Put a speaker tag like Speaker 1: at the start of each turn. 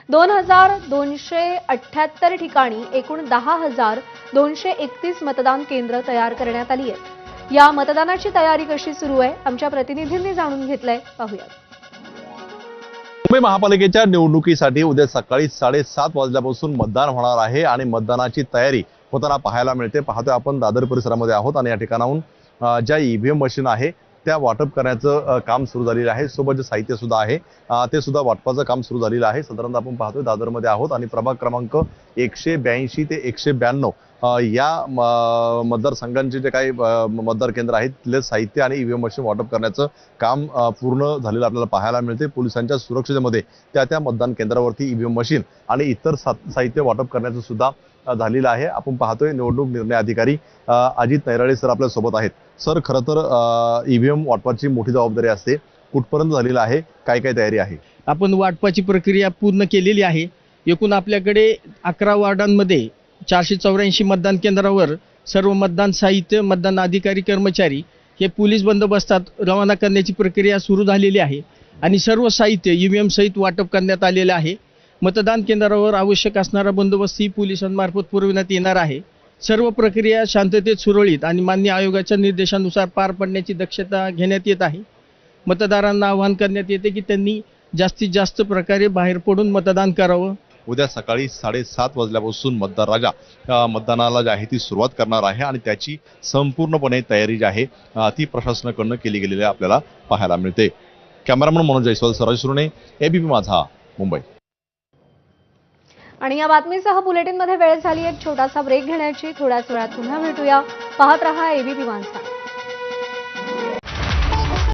Speaker 1: 2278 ठिकाणी एकूण 10,231 मतदान केंद्र तयार करण्यात आली आहेत। या मतदानाची तयारी कशी सुरू आहे आमच्या प्रतिनिधींनी जाणून घेतलंय, पाहूया।
Speaker 2: मुंबई महापालिकेच्या निवडणुकीसाठी उद्या सकाळी 7:30 वाजल्यापासून मतदान होणार आहे आणि मतदानाची तयारी होताना पाहायला मिळते। पाहतोय आपण दादर परिसरामध्ये आहोत आणि या ठिकाणाहून ज्या ईव्हीएम मशीन आहे त्या वाटप करण्याचं काम सुरू झालेलं आहे। सोबत जे साहित्य सुद्धा आहे ते सुद्धा वाटपाचं काम सुरू झालेलं आहे। साधारणतः आपण पाहतोय दादरमध्ये आहोत आणि प्रभाग क्रमांक 182 ते 192 या मतदारसंघांचे जे काही मतदार केंद्र आहेत तिथले साहित्य आणि ईव्हीएम मशीन वाटप करण्याचं काम पूर्ण झालेलं आपल्याला पाहायला मिळते। पोलिसांच्या सुरक्षेमध्ये त्या मतदान केंद्रावरती ईव्हीएम मशीन आणि इतर साहित्य वाटप करण्याचं सुद्धा झालेलं आहे। आपण पाहतोय निवडणूक निर्णय अधिकारी अजित नैराळे सर आपल्या सोबत आहेत। सर, खरं तर ईव्हीएम वाटपाची मोठी जबाबदारी असते, कुठपर्यंत झालेलं आहे, काय काय तयारी आहे?
Speaker 3: आपण वाटपाची प्रक्रिया पूर्ण केलेली आहे। एकूण आपल्याकडे 11 वार्डांमध्ये 484 मतदान केंद्रावर सर्व मतदान साहित्य, मतदान अधिकारी कर्मचारी हे पोलीस बंदोबस्तात रवाना करण्याची प्रक्रिया सुरू झालेली आहे आणि सर्व साहित्य ईव्हीएम सहित वाटप करण्यात आलेले आहे। मतदान केंद्रावर आवश्यक असणारा बंदोबस्तही पोलिसांमार्फत पुरविण्यात येणार आहे। सर्व प्रक्रिया शांततेत सुरळीत आणि मान्य आयोगाच्या निर्देशानुसार पार पडण्याची दक्षता घेण्यात येत आहे। मतदारांना आवाहन करण्यात येते की त्यांनी जास्तीत जास्त प्रकारे बाहेर पडून मतदान करावं।
Speaker 2: उद्या सकाळी 7:30 वाजल्यापासून मतदार राजा मतदानाला जी आहे ती सुरुवात करणार आहे आणि त्याची संपूर्णपणे तयारी जी आहे ती प्रशासनाकडून केली गेलेली आपल्याला पाहायला मिळते। कॅमेरामन मनोज जयस्वाल, सराज सुरणे, एबीपी माझा, मुंबई।
Speaker 1: आणि या बातमीसह बुलेटिनमध्ये वेळ झाली एक छोटासा ब्रेक घेण्याची। थोड्याच वेळात पुन्हा भेटूया। पाहत रहा एबीपी माझा।